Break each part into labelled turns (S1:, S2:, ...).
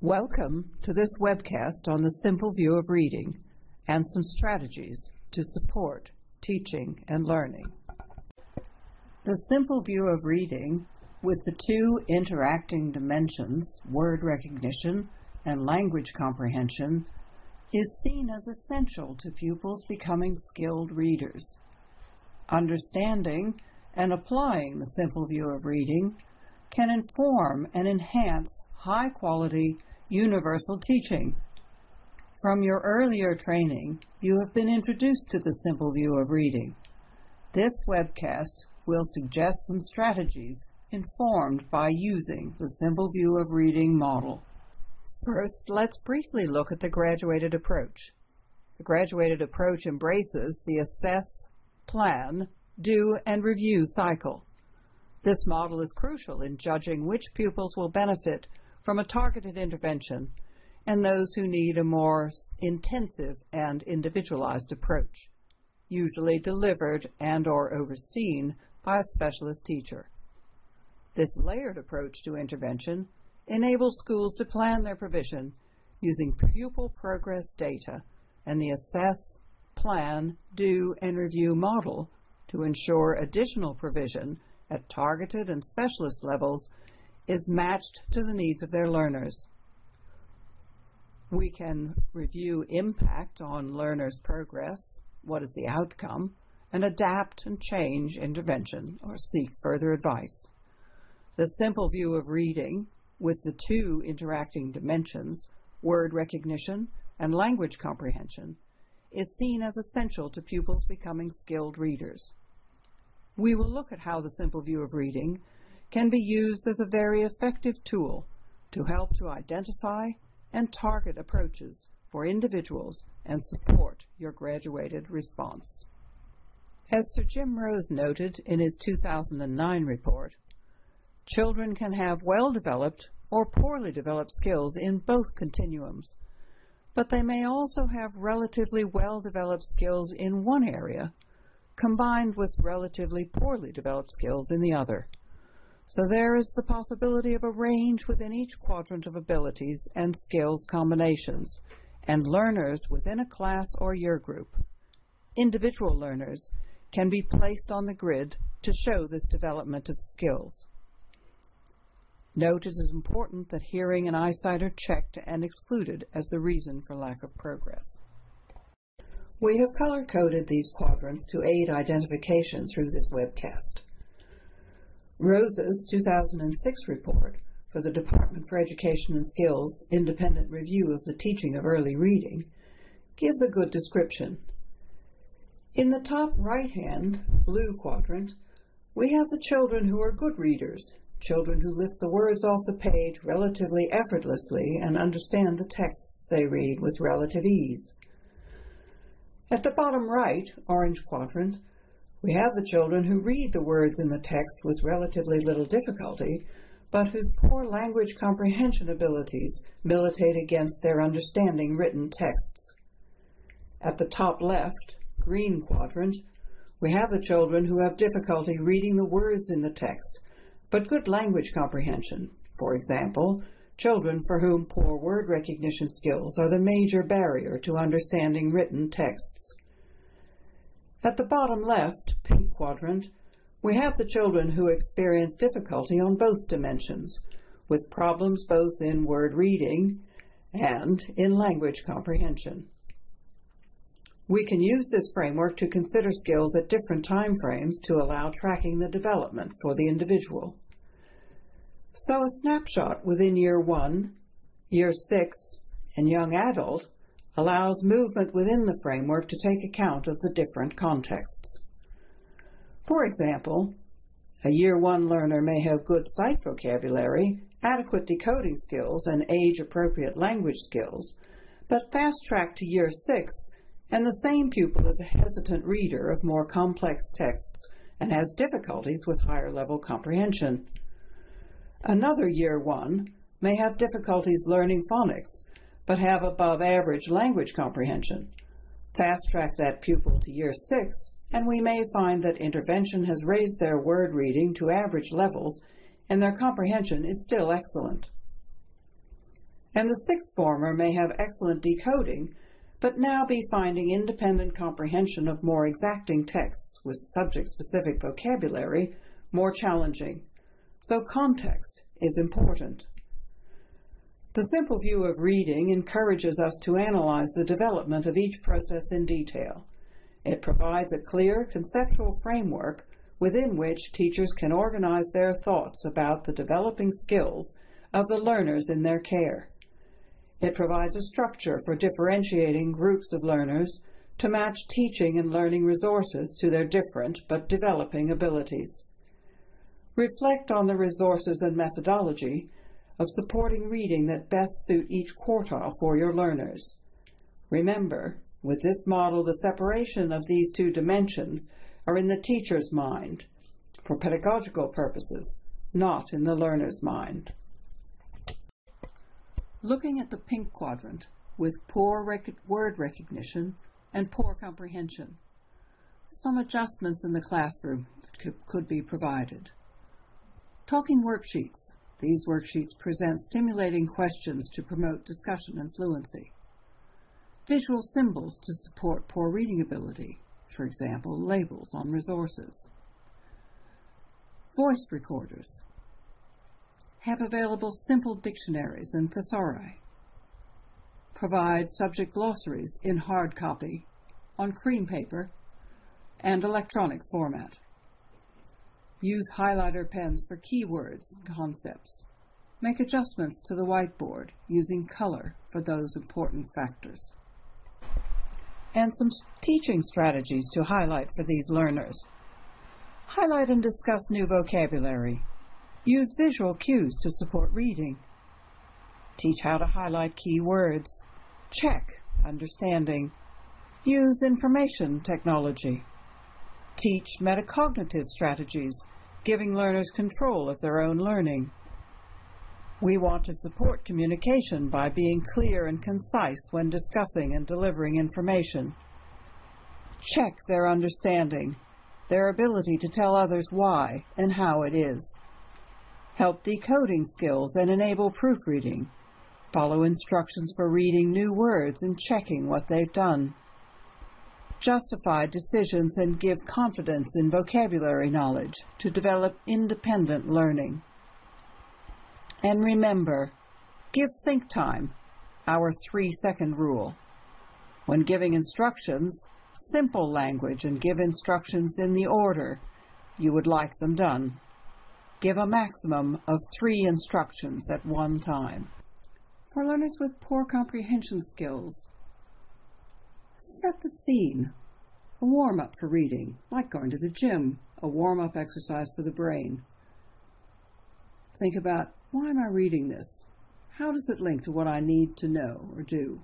S1: Welcome to this webcast on the simple view of reading and some strategies to support teaching and learning. The simple view of reading, with the two interacting dimensions, word recognition and language comprehension, is seen as essential to pupils becoming skilled readers. Understanding and applying the simple view of reading can inform and enhance high-quality universal teaching. From your earlier training, you have been introduced to the simple view of reading. This webcast will suggest some strategies informed by using the simple view of reading model. First, let's briefly look at the graduated approach. The graduated approach embraces the assess, plan, do, and review cycle. This model is crucial in judging which pupils will benefit from a targeted intervention and those who need a more intensive and individualized approach, usually delivered and/or overseen by a specialist teacher. This layered approach to intervention enables schools to plan their provision using pupil progress data and the assess, plan, do, and review model to ensure additional provision at targeted and specialist levels is matched to the needs of their learners. We can review impact on learners' progress, what is the outcome, and adapt and change intervention or seek further advice. The simple view of reading, with the two interacting dimensions, word recognition and language comprehension, is seen as essential to pupils becoming skilled readers. We will look at how the simple view of reading can be used as a very effective tool to help to identify and target approaches for individuals and support your graduated response. As Sir Jim Rose noted in his 2009 report, children can have well-developed or poorly developed skills in both continuums, but they may also have relatively well-developed skills in one area combined with relatively poorly developed skills in the other. So there is the possibility of a range within each quadrant of abilities and skills combinations, and learners within a class or year group. Individual learners can be placed on the grid to show this development of skills. Note it is important that hearing and eyesight are checked and excluded as the reason for lack of progress. We have color-coded these quadrants to aid identification through this webcast. Rose's 2006 report for the Department for Education and Skills Independent Review of the Teaching of Early Reading gives a good description. In the top right-hand blue quadrant, we have the children who are good readers, children who lift the words off the page relatively effortlessly and understand the texts they read with relative ease. At the bottom right, orange quadrant, we have the children who read the words in the text with relatively little difficulty, but whose poor language comprehension abilities militate against their understanding written texts. At the top left, green quadrant, we have the children who have difficulty reading the words in the text, but good language comprehension. For example, children for whom poor word recognition skills are the major barrier to understanding written texts. At the bottom left, pink quadrant, we have the children who experience difficulty on both dimensions, with problems both in word reading and in language comprehension. We can use this framework to consider skills at different time frames to allow tracking the development for the individual. So a snapshot within Year 1, Year 6, and Young Adult allows movement within the framework to take account of the different contexts. For example, a Year 1 learner may have good sight vocabulary, adequate decoding skills, and age-appropriate language skills, but fast-track to Year 6, and the same pupil is a hesitant reader of more complex texts and has difficulties with higher-level comprehension. Another Year 1 may have difficulties learning phonics, but have above-average language comprehension. Fast-track that pupil to Year 6, and we may find that intervention has raised their word reading to average levels, and their comprehension is still excellent. And the sixth former may have excellent decoding, but now be finding independent comprehension of more exacting texts with subject-specific vocabulary more challenging. So context is important. The simple view of reading encourages us to analyze the development of each process in detail. It provides a clear conceptual framework within which teachers can organize their thoughts about the developing skills of the learners in their care. It provides a structure for differentiating groups of learners to match teaching and learning resources to their different but developing abilities. Reflect on the resources and methodology of supporting reading that best suit each quartile for your learners. Remember, with this model, the separation of these two dimensions are in the teacher's mind for pedagogical purposes, not in the learner's mind. Looking at the pink quadrant with poor word recognition and poor comprehension, some adjustments in the classroom could be provided. Talking worksheets. These worksheets present stimulating questions to promote discussion and fluency. Visual symbols to support poor reading ability, for example, labels on resources. Voice recorders. Have available simple dictionaries and thesauri. Provide subject glossaries in hard copy, on cream paper, and electronic format. Use highlighter pens for keywords and concepts. Make adjustments to the whiteboard using color for those important factors. And some teaching strategies to highlight for these learners. Highlight and discuss new vocabulary. Use visual cues to support reading. Teach how to highlight key words. Check understanding. Use information technology. Teach metacognitive strategies, giving learners control of their own learning. We want to support communication by being clear and concise when discussing and delivering information. Check their understanding, their ability to tell others why and how it is. Help decoding skills and enable proofreading. Follow instructions for reading new words and checking what they've done. Justify decisions and give confidence in vocabulary knowledge to develop independent learning. And remember, give think time, our 3-second rule. When giving instructions, simple language and give instructions in the order you would like them done. Give a maximum of 3 instructions at one time. For learners with poor comprehension skills, set the scene. A warm-up for reading, like going to the gym, a warm-up exercise for the brain. Think about, why am I reading this? How does it link to what I need to know or do?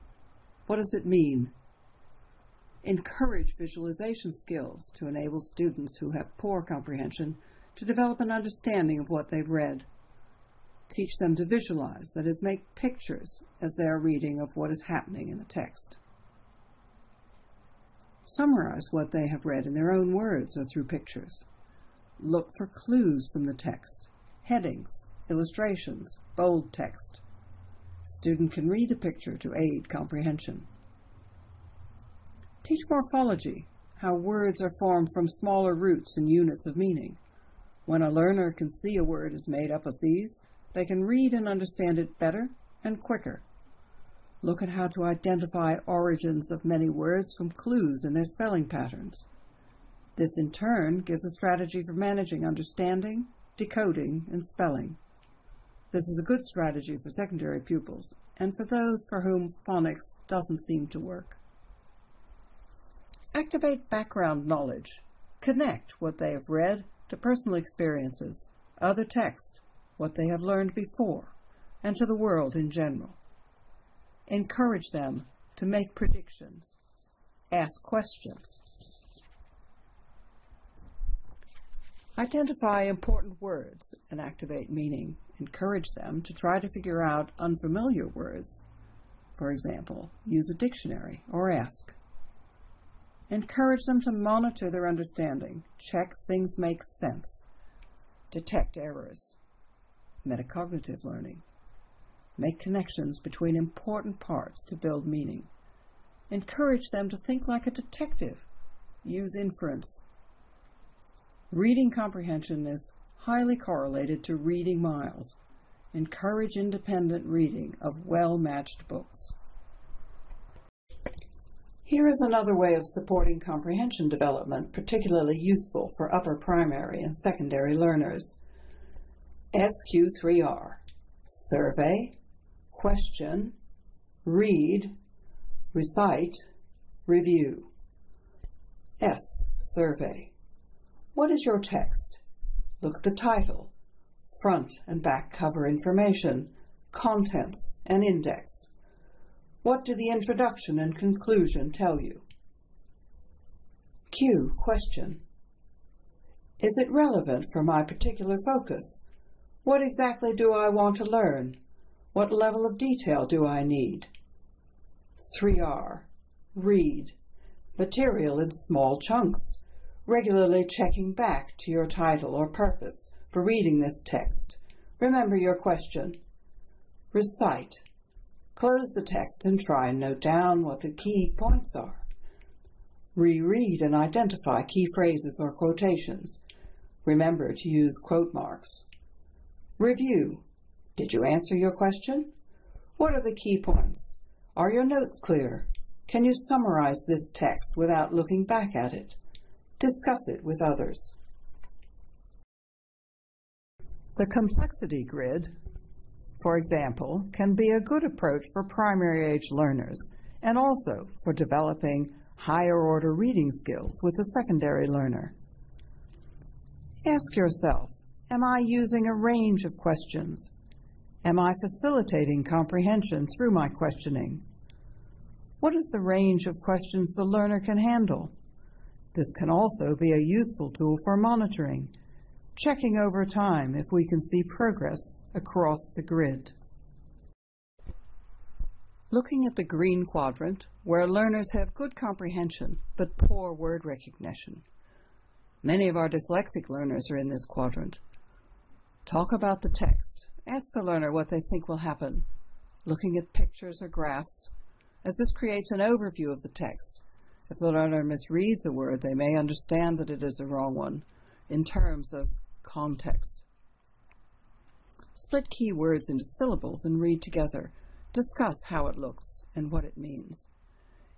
S1: What does it mean? Encourage visualization skills to enable students who have poor comprehension to develop an understanding of what they've read. Teach them to visualize, that is, make pictures as they are reading of what is happening in the text. Summarize what they have read in their own words or through pictures. Look for clues from the text, headings, illustrations, bold text. Student can read the picture to aid comprehension. Teach morphology, how words are formed from smaller roots and units of meaning. When a learner can see a word is made up of these, they can read and understand it better and quicker. Look at how to identify origins of many words from clues in their spelling patterns. This, in turn, gives a strategy for managing understanding, decoding, and spelling. This is a good strategy for secondary pupils and for those for whom phonics doesn't seem to work. Activate background knowledge. Connect what they have read to personal experiences, other text, what they have learned before, and to the world in general. Encourage them to make predictions. Ask questions. Identify important words and activate meaning. Encourage them to try to figure out unfamiliar words. For example, use a dictionary or ask. Encourage them to monitor their understanding. Check things make sense. Detect errors. Metacognitive learning. Make connections between important parts to build meaning. Encourage them to think like a detective. Use inference. Reading comprehension is highly correlated to reading miles. Encourage independent reading of well-matched books. Here is another way of supporting comprehension development, particularly useful for upper primary and secondary learners. SQ3R. Survey, question, read, recite, review. S. Survey. What is your text? Look at the title, front and back cover information, contents, and index. What do the introduction and conclusion tell you? Q. Question. Is it relevant for my particular focus? What exactly do I want to learn? What level of detail do I need? 3R. Read. Material in small chunks, regularly checking back to your title or purpose for reading this text. Remember your question. Recite. Close the text and try and note down what the key points are. Reread and identify key phrases or quotations. Remember to use quote marks. Review. Did you answer your question? What are the key points? Are your notes clear? Can you summarize this text without looking back at it? Discuss it with others. The complexity grid, for example, can be a good approach for primary age learners and also for developing higher order reading skills with a secondary learner. Ask yourself, am I using a range of questions? Am I facilitating comprehension through my questioning? What is the range of questions the learner can handle? This can also be a useful tool for monitoring, checking over time if we can see progress across the grid. Looking at the green quadrant, where learners have good comprehension but poor word recognition. Many of our dyslexic learners are in this quadrant. Talk about the text. Ask the learner what they think will happen, looking at pictures or graphs, as this creates an overview of the text. If the learner misreads a word, they may understand that it is the wrong one in terms of context. Split key words into syllables and read together. Discuss how it looks and what it means.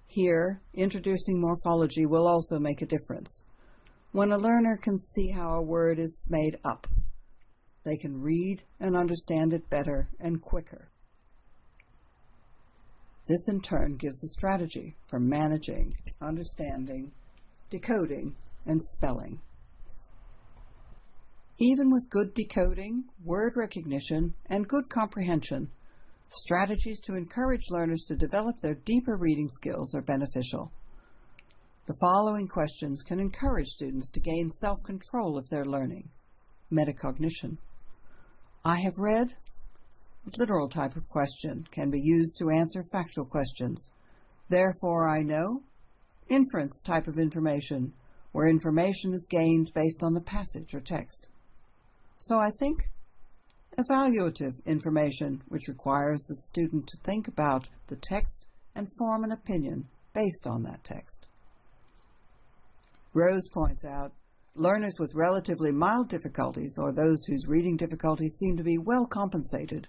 S1: Here, introducing morphology will also make a difference. When a learner can see how a word is made up, they can read and understand it better and quicker. This in turn gives a strategy for managing, understanding, decoding, and spelling. Even with good decoding, word recognition, and good comprehension, strategies to encourage learners to develop their deeper reading skills are beneficial. The following questions can encourage students to gain self-control of their learning. Metacognition. I have read. Literal type of question can be used to answer factual questions. Therefore I know. Inference type of information, where information is gained based on the passage or text. So I think. Evaluative information, which requires the student to think about the text and form an opinion based on that text. Rose points out, learners with relatively mild difficulties or those whose reading difficulties seem to be well compensated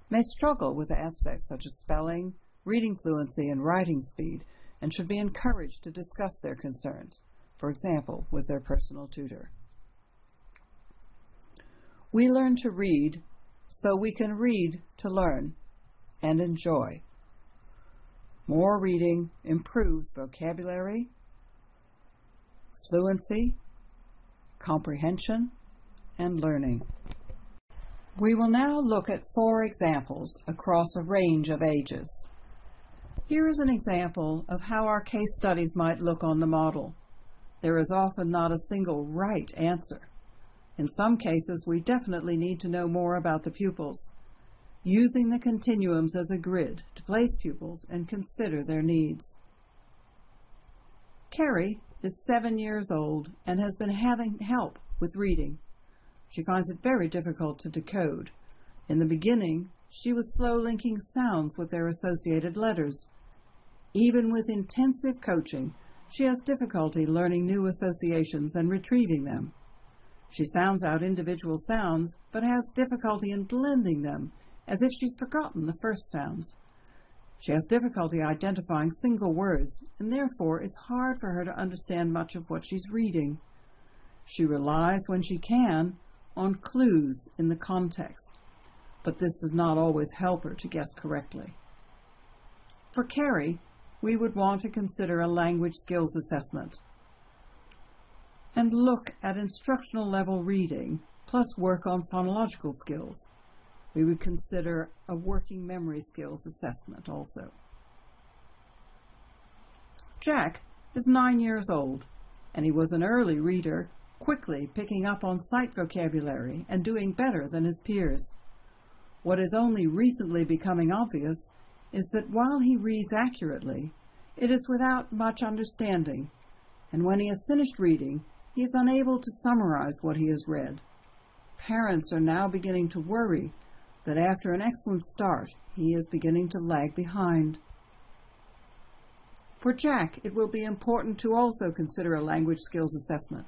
S1: may struggle with aspects such as spelling, reading fluency, and writing speed, and should be encouraged to discuss their concerns, for example, with their personal tutor. We learn to read so we can read to learn and enjoy. More reading improves vocabulary, fluency, comprehension, and learning. We will now look at 4 examples across a range of ages. Here is an example of how our case studies might look on the model. There is often not a single right answer. In some cases, we definitely need to know more about the pupils, using the continuums as a grid to place pupils and consider their needs. Carrie is 7 years old and has been having help with reading. She finds it very difficult to decode. In the beginning, she was slow linking sounds with their associated letters. Even with intensive coaching, she has difficulty learning new associations and retrieving them. She sounds out individual sounds, but has difficulty in blending them, as if she's forgotten the first sounds. She has difficulty identifying single words, and therefore it's hard for her to understand much of what she's reading. She relies, when she can, on clues in the context, but this does not always help her to guess correctly. For Carrie, we would want to consider a language skills assessment and look at instructional level reading plus work on phonological skills. We would consider a working memory skills assessment also. Jack is 9 years old, and he was an early reader, quickly picking up on sight vocabulary and doing better than his peers. What is only recently becoming obvious is that while he reads accurately, it is without much understanding, and when he has finished reading, he is unable to summarize what he has read. Parents are now beginning to worry that after an excellent start, he is beginning to lag behind. For Jack, it will be important to also consider a language skills assessment.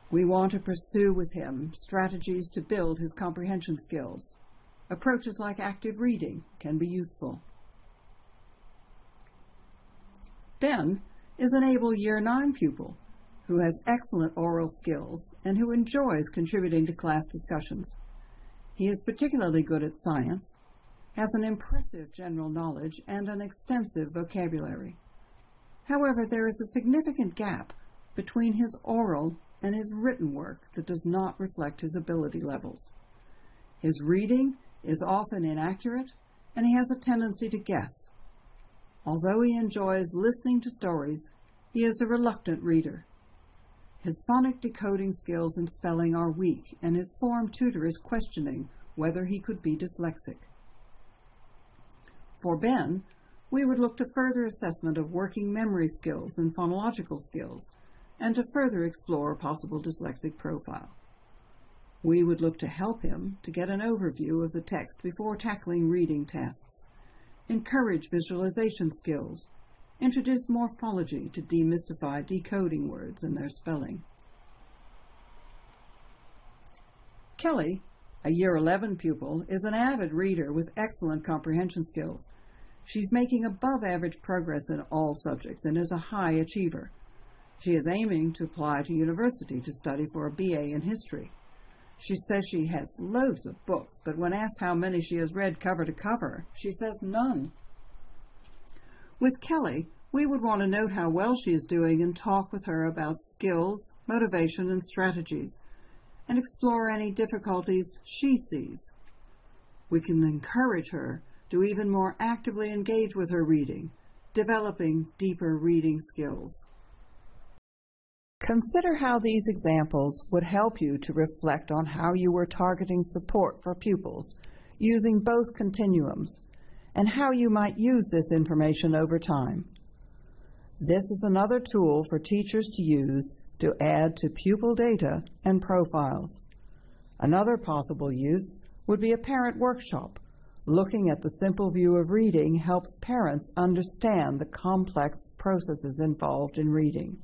S1: We want to pursue with him strategies to build his comprehension skills. Approaches like active reading can be useful. Ben is an able Year 9 pupil who has excellent oral skills and who enjoys contributing to class discussions. He is particularly good at science, has an impressive general knowledge, and an extensive vocabulary. However, there is a significant gap between his oral and his written work that does not reflect his ability levels. His reading is often inaccurate, and he has a tendency to guess. Although he enjoys listening to stories, he is a reluctant reader. His phonic decoding skills and spelling are weak, and his form tutor is questioning whether he could be dyslexic. For Ben, we would look to further assessment of working memory skills and phonological skills, and to further explore a possible dyslexic profile. We would look to help him to get an overview of the text before tackling reading tasks, encourage visualization skills, introduce morphology to demystify decoding words and their spelling. Kelly, a Year 11 pupil, is an avid reader with excellent comprehension skills. She's making above-average progress in all subjects and is a high achiever. She is aiming to apply to university to study for a BA in history. She says she has loads of books, but when asked how many she has read cover to cover, she says none. With Kelly, we would want to note how well she is doing and talk with her about skills, motivation, and strategies, and explore any difficulties she sees. We can encourage her to even more actively engage with her reading, developing deeper reading skills. Consider how these examples would help you to reflect on how you were targeting support for pupils using both continuums, and how you might use this information over time. This is another tool for teachers to use to add to pupil data and profiles. Another possible use would be a parent workshop. Looking at the simple view of reading helps parents understand the complex processes involved in reading.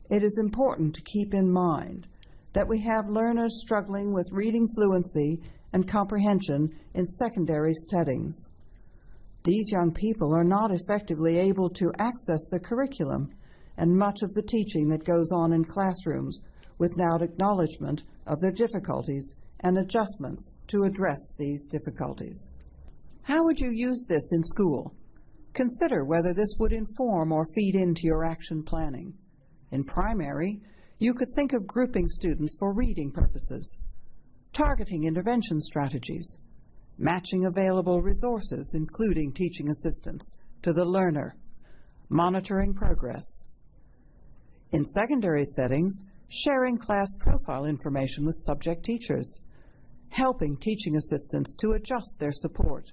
S1: It is important to keep in mind that we have learners struggling with reading fluency and comprehension in secondary settings. These young people are not effectively able to access the curriculum and much of the teaching that goes on in classrooms without acknowledgement of their difficulties and adjustments to address these difficulties. How would you use this in school? Consider whether this would inform or feed into your action planning. In primary, you could think of grouping students for reading purposes, targeting intervention strategies, matching available resources, including teaching assistants, to the learner, monitoring progress. In secondary settings, sharing class profile information with subject teachers, helping teaching assistants to adjust their support,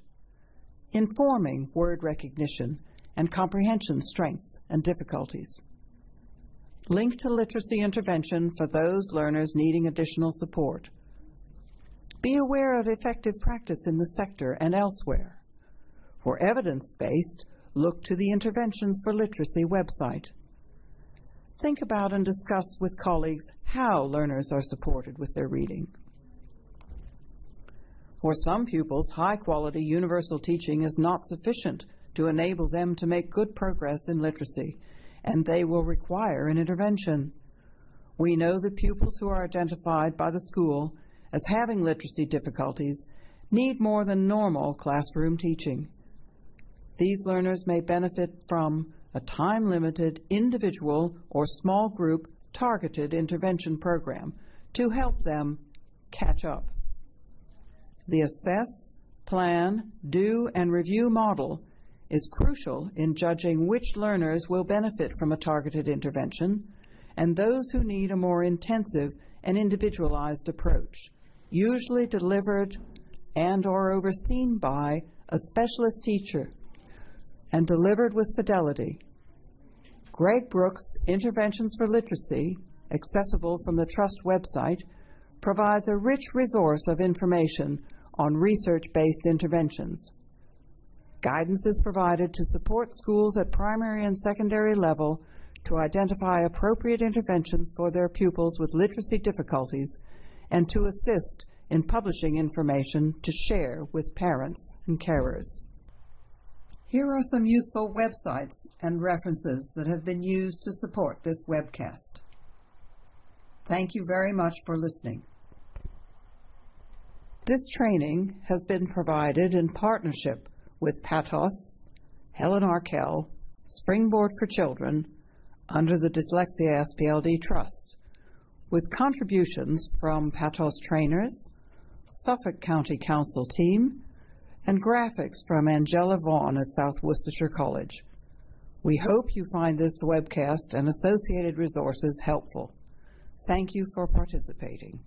S1: informing word recognition and comprehension strengths and difficulties. Link to literacy intervention for those learners needing additional support. Be aware of effective practice in the sector and elsewhere. For evidence-based, look to the Interventions for Literacy website. Think about and discuss with colleagues how learners are supported with their reading. For some pupils, high-quality universal teaching is not sufficient to enable them to make good progress in literacy, and they will require an intervention. We know that pupils who are identified by the school as having literacy difficulties need more than normal classroom teaching. These learners may benefit from a time-limited, individual, or small group targeted intervention program to help them catch up. The assess, plan, do, and review model is crucial in judging which learners will benefit from a targeted intervention and those who need a more intensive and individualized approach, usually delivered and/or overseen by a specialist teacher and delivered with fidelity. Greg Brooks' Interventions for Literacy, accessible from the Trust website, provides a rich resource of information on research-based interventions. Guidance is provided to support schools at primary and secondary level to identify appropriate interventions for their pupils with literacy difficulties and to assist in publishing information to share with parents and carers. Here are some useful websites and references that have been used to support this webcast. Thank you very much for listening. This training has been provided in partnership with Patoss, Helen Arkell, Springboard for Children, under the Dyslexia-SpLD Trust, with contributions from Patoss trainers, Suffolk County Council.team, and graphics from Angella Vaughan at South Worcestershire College. We hope you find this webcast and associated resources helpful. Thank you for participating.